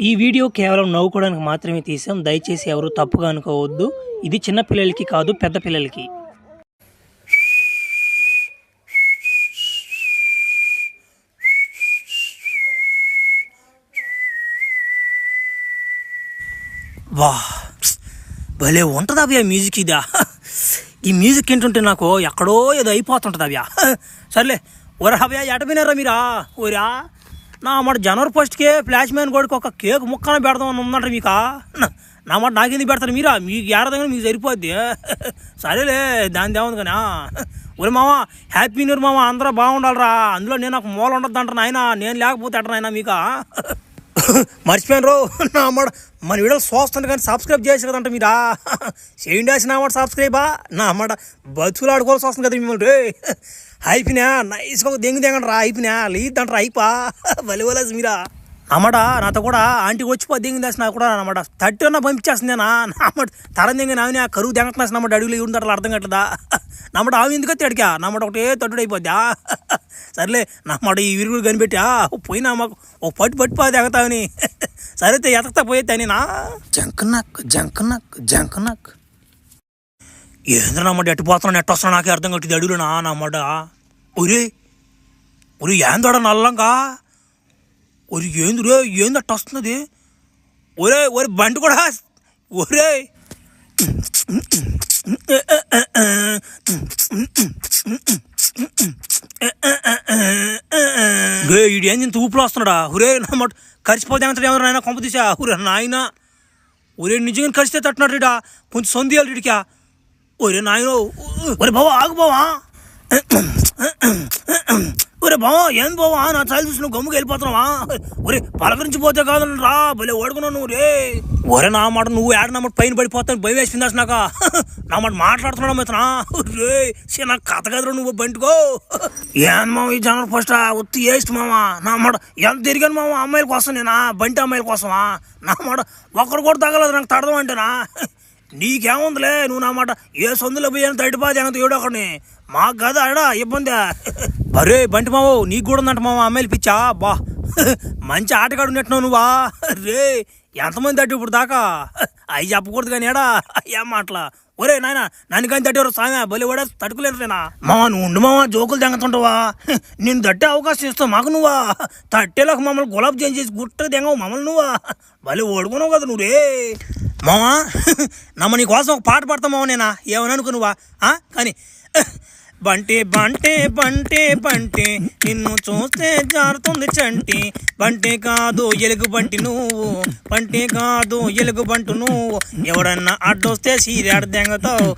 ఈ వీడియో కేవలం నవ్వుకోవడానికి మాత్రమే తీసాం. దయచేసి ఎవరు తప్పుగా అనుకోవద్దు. ఇది చిన్న పిల్లలకి కాదు, పెద్ద పిల్లలకి. వా భలే ఉంటుంది అవ్యా మ్యూజిక్. ఇదా ఈ మ్యూజిక్ ఏంటంటే నాకు ఎక్కడో ఏదో అయిపోతుంటుంది అవ్యా. సర్లే ఒరే అవ్యా ఎటపోయినారా మీరా? ఓరా నా మాట జనవరి 1కే ఫ్లాష్ మ్యాన్ కొడుకు ఒక కేక్ ముక్కన పెడదామని ఉందంట మీకా. నా మాట నాకెందుకు పెడతారు మీరా? మీకు ఏరదంగా మీకు సరిపోద్ది. సరేలే దాని దేవదు కానీ. ఒరే మామ హ్యాపీ న్యూ ఇయర్ మామ, అందరూ బాగుండాలరా. అందులో నేను ఒక మూల ఉండద్దు అంటారు నాయన, నేను లేకపోతే అంటారు మీకా. మర్చిపోయాను రో నా మాట. మన వీడియోలు చూస్తుంది కానీ సబ్స్క్రైబ్ చేసి కదంట మీరా. చేయండి నా మాట సబ్స్క్రైబా. నా మాట బతుకులు ఆడుకోవాల్సి వస్తుంది కదా మిమ్మల్ని. రే అయిపోయినా నైస్గా ఒక దెంగండి రా. అయిపోయినా లేదంటారా అయిపా బలివలేసి మీరా. అన్నమాట నాతో కూడా ఆంటీ వచ్చిపో దెంగి దాసిన కూడా అన్నమాట 30 అన్నా పంపించేస్తుందేనా. నామాట తరం దెంగి నావిని కరువు దెంగట్లేసిన నమ్మట అడుగులు ఇవ్వడం అర్థం కట్టదా. నమ్మట ఆమె ఎందుకు అడిగా నమ్మట ఒకటే తట్టుడు అయిపోద్దా. సర్లే నమ్మట ఈ విరుగుడు కనిపెట్టా పోయినా మాకు ఒక పట్టిపోతే ఎగతావని. సరైతే ఎతకతా పోయేది అని నా జంకనక్ ఏంద్ర నమ్మట ఎట్టిపోతున్నా నెట్ వస్తున్నా నాకే అర్థం కట్టింది అడుగులు నమ్మట. ఒరే ఒరే ఏందోడ నల్లంగా ఒరే ఏందురే ఏంది అట్ట వస్తున్నది. ఒరే ఒరే బండి కూడా ఒరే ఈడు ఏం ఊపులో వస్తున్నాడా. ఒరే నమ్మట కరిచిపోతే ఏమంటాడు ఏమన్నా నాయన కొంప తీసా. ఒరే నాయన ఒరే నిజంగా కరిస్తే తట్టున్నాడు ఇడా కొంచెం సొందియాలి ఇడికా. ఒరే నాయన ఒరే బావా ఆగు బావా. ఒరే బావా ఏం బావా నా చాలు చూసి నువ్వు గమ్ముకి వెళ్ళిపోతున్నావా. ఒరే పలకరించిపోతే కాదు రా భలే ఓడుకున్నావు నువ్వు. రే ఒరే నా మాట నువ్వు ఏడ నమ్మట పైన పడిపోతాను భయం వేసిందాసి నాక. నా మాట మాట్లాడుతున్నాడు మిత్రా. రే నాకు కథ కదరా నువ్వు బంటికో. ఏం మామ ఈ జనవరి 1 ఒత్తి వేస్ట్ మామ. నా మాట ఎంత తిరిగాను మామ అమ్మాయిల కోసం నేనా బంటి అమ్మాయిల కోసమా. నా మాట ఒక్కడు కూడా తగలదు నాకు తడదాం అంటేనా. నీకేముందిలే నువ్వు నా మాట ఏ సొందులో పోయాను తడిపాది అంత ఏడో ఒకడిని మాకు కదా ఆడా ఇబ్బంది. అరే బంటి మావో నీకు కూడా ఉందంట మామ అమ్మాయిలు పిచ్చా. బా మంచి ఆటగాడు ఉన్నట్టున్నావు నువ్వా. రే ఎంతమంది తట్టు ఇప్పుడు దాకా అవి చెప్పకూడదు కానీ ఏడా ఏం మాటలా. ఒరే నాయన నన్ను కానీ తట్టేవారు సామె బలి కూడా తట్టుకోలేరునా. మామ నువ్వు ఉండు మామ జోకులు తెంగతుంటావా. నేను తట్టే అవకాశం ఇస్తావు మాకు నువ్వా. తట్టేలాగా మమ్మల్ని గులాబ్ జామ్ చేసి గుట్ట తెంగవు మమ్మల్ని నువ్వా. బలి ఓడుకున్నావు కదా నువ్వు. రే మామా నమ్మ నీ కోసం ఒక పాట పాడతావు మామ నేనా ఏమని అనుకో నువ్వా. కానీ బంటి బంటే బంటే బంటి నిన్ను చూస్తే జారుతుంది చంటి. బంటే కాదు ఎలుగు బంటి నువ్వు, బంటే కాదు ఎలుగు బంటు నువ్వు. ఎవడన్నా అడ్డొస్తే సీరాడు దెంగతావు.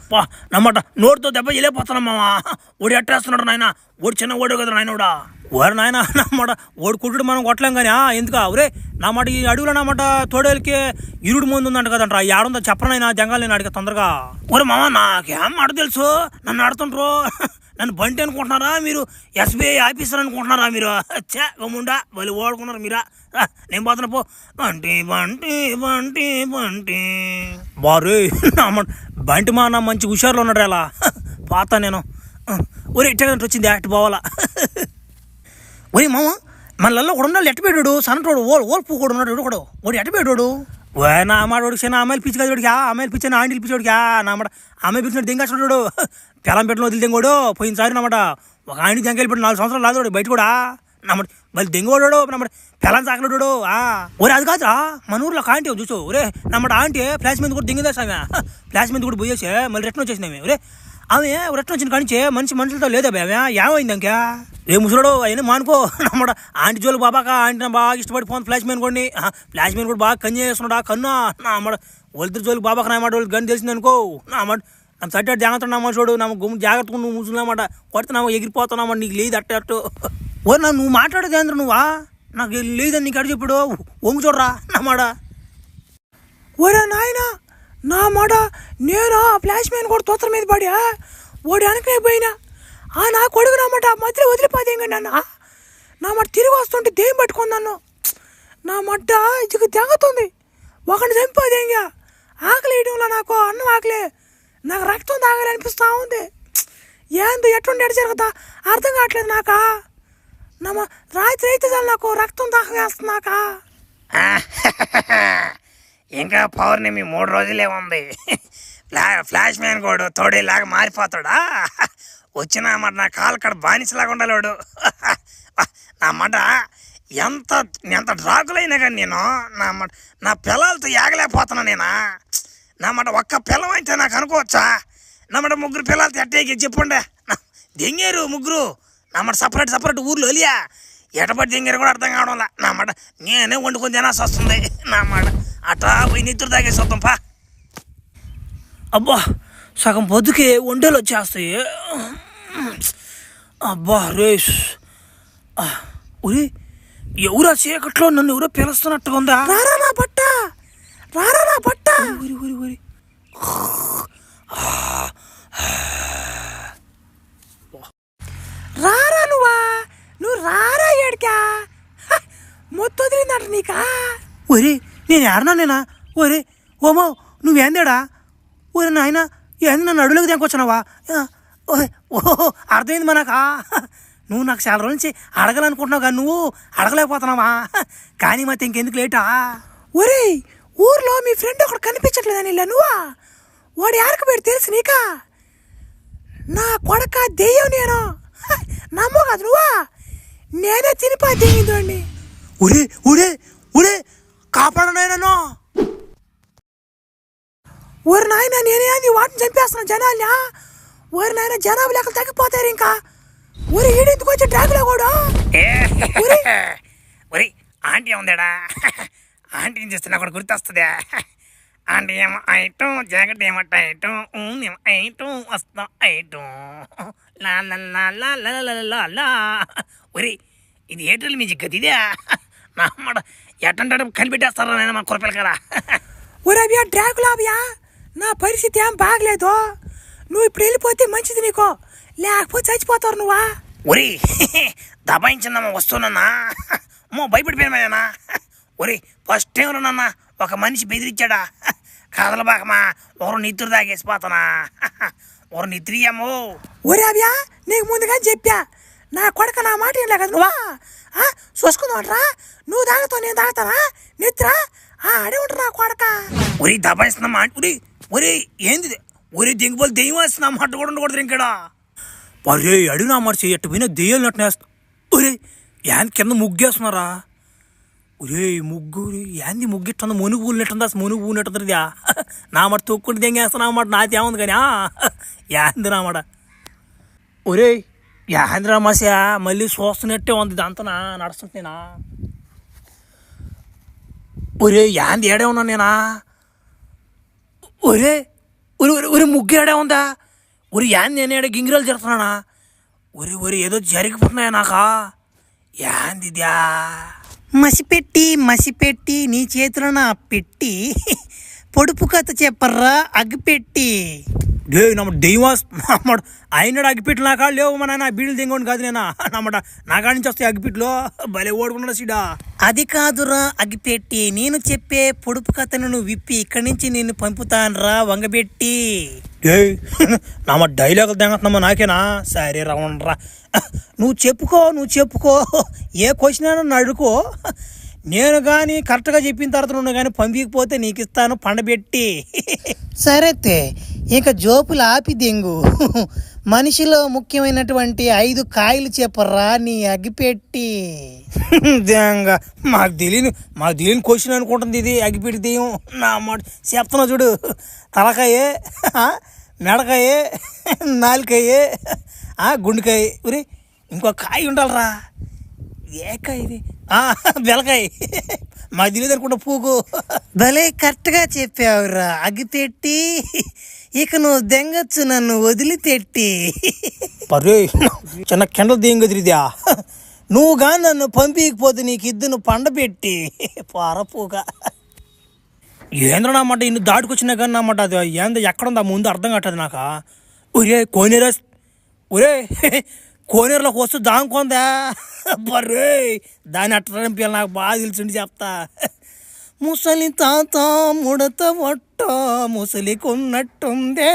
నమ్మట నోటితో దెబ్బ వెళ్ళిపోతున్నా మామ. ఓడి అట్టేస్తున్నాడు నాయన. ఓడి చిన్న ఓడు కదా నాయనోడా. ఓరు నాయన నమ్మట ఓడి కుట్టుడు మనం కొట్టలేం కానీ ఎందుకా. ఒరే నా మాట ఈ అడుగులో నమ్మట తోడేలకి ఇరుడు ముందు ఉందంట కదంట. ఏడుందో చెప్పనైనా జంగాలు నేను అడిగా తొందరగా. ఒరే మామ నాకేం మాట తెలుసు నన్ను ఆడుతుంటారు. నన్ను బంటి అనుకుంటున్నారా మీరు? SBI ఆఫీసర్ అనుకుంటున్నారా మీరు? గమ్ముండా వాళ్ళు ఓడుకున్నారు మీరా. నేను పోతున్నా పో. బంటి బంటి బంటి బంటి బారు నమ్మ బంటి మా నా మంచి హుషారులో ఉన్నాడు అలా పోతా నేను. ఒరే ఇట్టగంటే వచ్చింది అటు పోవాలా. ఒరే మామ మనల్లో కూడా ఉండాలి ఎట్టబెట్టాడు సన్నటోడు ఓల్పు కూడా ఉన్నాడు కూడా. వాడు ఎట్టబెట్టాడు నా మాటోడికి చిన్న అమ్మాయిలు పిచ్చి కదా వాడికి. అమ్మాయిలు పిచ్చిన ఆంటీలు పిచ్చోడికి నా మాట అమ్మాయి పిచ్చినట్టు దెంగాడు. పెళ్ళం పెట్టిన వదిలి దెంగోడు పోయినసారి నమాట ఒక ఆంటీ దెంగలు పెట్టి 4 సంవత్సరాలు లాదోడు బయట కూడా నమ్మట మళ్ళీ దెంగోడాడు నమ్మట పెళ్ళం చాకలేడు. ఒరే అది కాదురా మన ఊర్లో ఒక ఆంటీ చూసు. ఒరే నమ్మట ఆంటీ ఫ్లాష్ మీద కూడా దెంగదేసామే. ఫ్లాష్ మీద కూడా పోయేసి మళ్ళీ రిటర్న్ వచ్చేసినామే. ఒరే ఆమె రిటర్న్ వచ్చిన కానించే మనుషులతో లేదా ఆమె ఏమైంది ఇంకా. ఏ ముసలాడు అయినా మానుకో నమ్మడ ఆంటీ జోలు బాబాక ఆంటీ బాగా ఇష్టపడి ఫోన్ ఫ్లాష్ మ్యాన్ కూడా. ఫ్లాష్ మ్యాన్ కూడా బాగా కన్ను చేస్తున్నాడు కన్నా. నా అమ్మడ వాళ్ళిద్దరు జోలికి బాబాక నా మాట వాళ్ళకి గని తెలిసింది అనుకో. నా అమ్మ నన్ను సట్టాడు జాగ్రత్త నమ్మ చూడు నమ్మ గుమ్మ జాగ్రత్తగా నువ్వు ముసలన్నమాట కొడుతున్నావు ఎగిరిపోతున్నావు నీకు లేదు అట్టు. ఓ నువ్వు మాట్లాడేది ఏంద్ర నువ్వా నాకు లేదని నీకు అడు చెప్పాడు ఒంగు చూడరా నా మాట. ఓరా నాయన నా మాట నేను ఫ్లాష్ మ్యాన్ కూడా తోతల మీద పడా ఓడి వెనకైపోయినా నా కొడుకు నామాట మధ్యలో వదిలిపోతే నన్ను నా మాట తిరిగి వస్తుంటే దేం పట్టుకుందాను. నా మట్ట ఇది తెగుతుంది ఒకటి చంపేదేంగా. ఆకలి వేయడంలో నాకు అన్నం ఆకలే నాకు రక్తం తాగాలి అనిపిస్తూ ఉంది. ఏందో ఎట్టుండి ఎడ జరుగుతా అర్థం కావట్లేదు నాకా. నమ్మ రాత్రి అయితే చాలు నాకు రక్తం దాకా వేస్తుంది నాకా. ఇంకా పౌర్ణమి 3 రోజులే ఉంది. ఫ్లాష్ మ్యాన్ కూడా తోడేలాగా మారిపోతాడా? వచ్చిన మాట నా కాలు కడ బానిసలాగా ఉండలేడు. నా మాట ఎంత ఎంత డ్రాకులైనా కానీ నేను నా పిల్లలతో ఏగలేకపోతున్నా నేనా. నా మాట ఒక్క పిల్లం అయితే నాకు అనుకోవచ్చా? నా మాట 3 పిల్లలతో ఎట్టేకి చెప్పండి. దెంగారు 3 నా మాట సపరేట్ ఊర్లో వెళ్ళియా ఎటపడి దెంగారు కూడా అర్థం కావడంలా. నా మాట నేనే వండుకొని తినాల్సి వస్తుంది. నా మాట అట్లా పోయి నిద్ర తాగేసి వద్దాం పా. అబ్బా సగం పొద్దుకి ఒంటేలు వచ్చేస్తాయి. అబ్బా రేష్ ఉరి ఎవరా చీకట్లో నన్ను ఎవరో పిలుస్తున్నట్టుగా ఉందా? రారా నా బట్ట ఊరి ఊరి ఊరి రారా నువ్వు రారా ఏడికా మొత్తం వదిలిందట నీకా? ఒరే నేను ఏడనా ఒరే ఓమో నువ్వేందేడా? ఒరే నాయన ఏంది నన్ను అడుగులోకి దేకొచ్చినావా? ఓహో అర్థమైంది మనకా. నువ్వు నాకు చాలా రోజుల నుంచి అడగాలనుకుంటున్నావు కానీ నువ్వు అడగలేకపోతున్నావా? కానీ ಮತ್ತೆ ఇంకెందుకు లేటా? ఒరే ఊర్లో మీ ఫ్రెండ్ ఒకడు కనిపించట్లేదని ఇలా నువ్వా? వాడు యారకు పెట్టి తెలుసు నీకా? నా కొడక దెయ్యం నేను నమ్మో కాదు నువ్వా? నేనే తినిపా దెయ్యిందండి. ఒరే ఒరే ఒరే కాపాడనో ఊరి నాయన నేనే అది వాటిని చంపేస్తున్నాను జనాల్ని. ఊరి నాయన జనాభా లెక్కలు తగ్గిపోతారు ఇంకా. ఊరి ఈడెందుకు వచ్చి డ్రాగులో కూడా ఒరి ఆంటీ ఉందాడా? ఆంటీని చూస్తే నాకు కూడా గుర్తొస్తుందా? ఆంటీ ఏమో ఐటం జాకెట్ ఏమో ఐటం ఐటం వస్తాం ఐటం లా. ఒరి ఇది ఏటల్ మ్యూజిక్ కదా ఇదే? నా అమ్మ ఎట్టంటాడు కనిపెట్టేస్తారా నేను మా కురపిల్ల కదా. ఒరేవియా డ్రాకులావియా నా పరిస్థితి ఏం బాగలేదు. నువ్వు ఇప్పుడు వెళ్ళిపోతే మంచిది నీకో, లేకపోతే చచ్చిపోతావు నువ్వా. ఒరి దబాయించిందమ్మా వస్తున్నా భయపడిపోయినా. ఒరి ఫస్ట్ టైం నాన్న ఒక మనిషి బెదిరించాడా? కథల బాకమా ఒకరు నిద్ర తాగేసిపోతానా? ఒకరు నిద్రియమ్మో. ఒరే అవ్యా నీకు ముందుగా చెప్పా నా కొడక నా మాట ఏం కదా నువ్వా చూసుకుందామంటరా? నువ్వు తాగుతావు నేను తాగుతానా నిద్ర? అడే ఉంటా నా కొడక. ఒరి దబాయిస్తున్నామా ఒరి ఒరే ఏంది ఒరే దెంగిపోలు దెయ్యం వేస్తున్నా మాట కూడా ఉండకూడదు ఇంకడా. అరే అడిగినా మాట ఎట్టు పోయినా దెయ్యాలు నట్టునేస్తా. ఒరే ఏంది కింద ముగ్గేస్తున్నారా? ఒరే ముగ్గు ఏంది ముగ్గిట్టుంది మునుగు పూనట్టుందా? మునుగు పూనట్టుందిదా? నా మాట తొక్కుని దెంగేస్తున్నా మాట నాతేముంది కానీ ఏంది నా మాట. ఒరే ఏంది రామాసా మళ్ళీ చూస్తున్నట్టే ఉంది ఇదంతా నడుస్తుంటేనా? ఒరే ఏంది ఏడే ఉన్నా నేనా? ఒరే ఒరి ఒరి ముగ్గు ఏడే ఉందా? ఒరి ఏంది నేను ఏడే గింగిరాలు జరుగుతున్నానా? ఒరి ఏదో జరిగిపోతున్నాయా నాకా? ఏందిద్యా? మసిపెట్టి నీ చేతిలో నా పెట్టి పొడుపు కథ చెప్పర్రా అగ్గిపెట్టి. డే నమ్మ దెయ్యమాస్ నమ్మడు అయినాడు అగ్గిపెట్లు నా కాళ్ళు లేవు మన బీడులు దింగోండి కాదు నేనా నమ్మట నా కాడి నుంచి వస్తాయి అగ్గిపెట్లు భలే ఓడుకున్నాడు సీడా. అది కాదురా అగ్గిపెట్టి నేను చెప్పే పొడుపు కథను నువ్వు విప్పి ఇక్కడి నుంచి నేను పంపుతానురా వంగబెట్టి. డే నమ్మ డైలాగులు తెంగతున్నామా నాకేనా? సరే రావణరా నువ్వు చెప్పుకో ఏ క్వశ్చన్ అయినా అడుకో. నేను కానీ కరెక్ట్గా చెప్పిన తర్వాత నువ్వు కానీ పంపించకపోతే నీకు ఇస్తాను పండబెట్టి. సరేతే ఇక జోపులు ఆపి దెంగు మనిషిలో ముఖ్యమైనటువంటి 5 కాయలు చెప్పరా నీ అగ్గిపెట్టి. మాకు తెలియని క్వశ్చన్ అనుకుంటుంది ఇది అగ్గిపెట్టి దెయ్యం. నా మాట చెప్తున్నా చూడు. తలకాయే మెడకాయే నాలుకాయే గుండెకాయ ఒరే ఇంకో కాయ ఉండాలరా. ఏ కాయ ఇది? బెలకాయ. మాకు తెలియదు అనుకుంటా పూకు. భలే కరెక్ట్గా చెప్పావురా అగ్గిపెట్టి. ఇక నువ్వు దెంగచ్చు నన్ను వదిలిపెట్టి. పర్రే చిన్న కెండలు దెంగదిరిదా నువ్వు కానీ నన్ను పంపించకపోతే నీకు ఇద్దరు పండబెట్టి పారపోగా. ఏంద్ర నామాట ఇన్ని దాటుకొచ్చినా కానీ నామాట అది ఏందో ఎక్కడుందా ముందు అర్థం కట్టదు నాకా. ఒరే కోనేరులోకి వస్తూ దాంకొందా బర్రే దాన్ని అట్టంపి నాకు బాగా తెలిసిండి చెప్తా. ముసలి తాత ముడత వట్ట ముసలి కొన్నట్టుందే.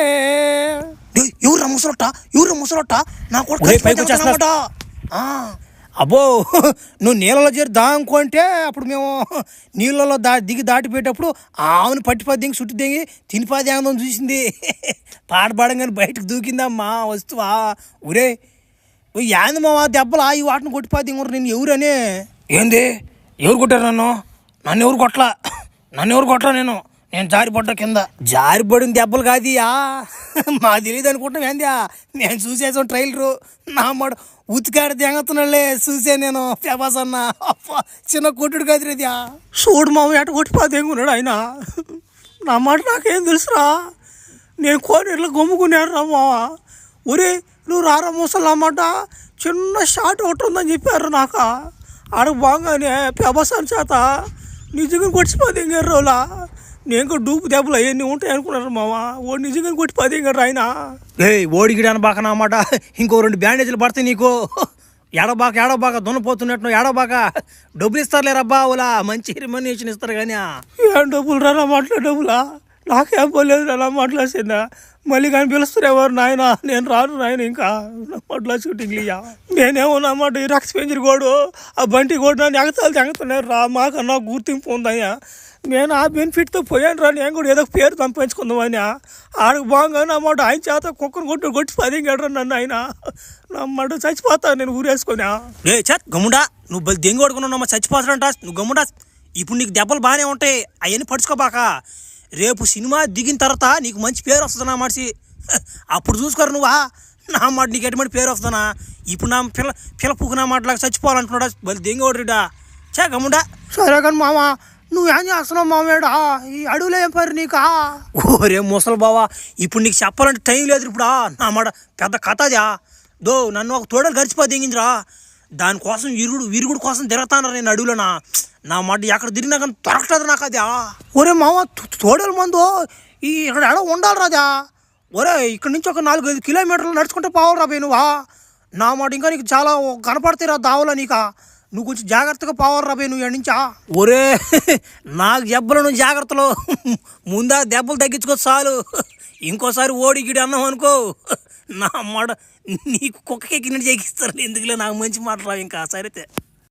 ఎవరు ముసలొట్ట నా కొడుకు అబ్బో నువ్వు నీళ్ళలో చేరి దాంకుంటే అప్పుడు మేము నీళ్ళలో దిగి దాటిపోయేటప్పుడు ఆవుని పట్టిపది దిగి చుట్టు దిగి తినిపాది ఆనందం చూసింది. పాట పాడంగానే బయటకు దూకిందమ్మా వస్తువా. ఒరే ఏంది మావా దెబ్బలా ఈ వాటిని కొట్టిపాది దిగురు నేను ఎవరని. ఏంది ఎవరు కొట్టారు నన్ను ఎవరు కొట్టలా నేను జారిపడ్డా కింద. జారిపడిన దెబ్బలు కాదియా మా తెలియదు అనుకుంటాం ఏందియా. నేను చూసేసాం ట్రైలరు నా మాట ఉతికాడ దెంగతున్నాళ్ళే చూసే నేను ఫేమస్ అన్న చిన్న కొట్టుడు కాదురేదియా. చూడు మామ ఎట కొట్టిపా దెంగున్నాడు ఆయన. నా మాట నాకేం తెలుసురా. నేను కోనేరులో గమ్ముకున్నాడు రా మావ. ఒరే నువ్వు రారా ముసలు అన్నమాట చిన్న షాట్ ఒకటి ఉందని చెప్పారు నాకు. ఆడకు బాగానే ప్రభాసాన్ చేత నిజంగా కొట్టిపోతే ఇంకారు రోజులా. నేను కూడా డూపు దెబ్బలు అవన్నీ ఉంటాయి అనుకున్నారు మావా. ఓడి నిజంగా కొట్టిపోతే ఇంకారు ఆయన. ఓడిగిడాను బాక నా మాట ఇంకో 2 బ్యాండేజీలు పడతాయి నీకు. ఏడబాక దున్నపోతున్నట్టు ఏడబాక డబ్బులు ఇస్తారులేరబ్బా ఓలా మంచి రిమనేషన్ ఇస్తారు కానీ. ఏం డబ్బులు రా నా మాటలో డబ్బులా నాకేం పోలేదు రా నా మాట్లాడుతుందా. మళ్ళీ కానీ పిలుస్తారు ఎవరు నాయన నేను రాను నాయన ఇంకా నా మాటలో షూటింగ్లియా. నేనేమో నా మాట ఈ రక్త పెంజరి గోడు ఆ బంటి గోడు నన్ను ఎగతాలు తెంగుతున్నారు రా. మాకన్నా గుర్తింపు ఉందయ్యా. నేను ఆ బెనిఫిట్తో పోయాను రా. నేను కూడా ఏదో పేరు సంపాదించుకుందామని ఆడకు బాగా నా మాట ఆయన చేత కుక్కను కొట్టి పదింగాడు నన్ను ఆయన. నా మాట చచ్చిపోతాను నేను ఊరేసుకున్నా. గమ్ముడా నువ్వు బలి దెంగి కొడుకున్నావు చచ్చిపోతాడంట. నువ్వు గమ్ముడా ఇప్పుడు నీకు దెబ్బలు బాగానే ఉంటాయి అవన్నీ పడుచుకోబాక. రేపు సినిమా దిగిన తర్వాత నీకు మంచి పేరు వస్తుంది నా మనిషి. అప్పుడు చూసుకోరు నువ్వా నా మాట నీకు ఎటువంటి పేరు వస్తుందా. ఇప్పుడు నా పిల్ల పువ్వు నా మాటలాగా చచ్చిపోవాలనుకున్నాడా బలి దెంగి కొడుడా గమ్ముడా. సరే కానీ మామ నువ్వేం చేస్తున్నావు మామేడా ఈ అడవులో ఏం పరి నీకా. ఓరే ముసలి బావా ఇప్పుడు నీకు చెప్పాలంటే టైం లేదు ఇప్పుడు. నా మాట పెద్ద కథ అదా. నన్ను ఒక తోడలు గడిచిపో దిగిందిరా. దానికోసం విరుగుడు కోసం తిరుగుతాను నేను అడవులోనా. నా మాట ఎక్కడ తిరిగినా కానీ దొరకలేదు నాకు అదా. ఒరే మామ తోడల మందు ఇక్కడ ఎడ ఉండాలి రాదా. ఒరే ఇక్కడ నుంచి ఒక 4-5 కిలోమీటర్లు నడుచుకుంటే పోవాలి రా నువ్వా. నా మాట ఇంకా నీకు చాలా కనపడతాయి రా దావలా నీకా. నువ్వు కొంచెం జాగ్రత్తగా పోవాలి రా నువ్వు ఎక్కడి నుంచా. ఒరే నాకు దెబ్బలు నువ్వు జాగ్రత్తలు ముందా దెబ్బలు తగ్గించుకో చాలు. ఇంకోసారి ఓడిగిడి అన్నావు అనుకో నా మాట నీకు కుక్కకి ఎక్కినట్టు చేయిస్తారు. ఎందుకులే నాకు మంచి మాట రావు ఇంకా సరైతే.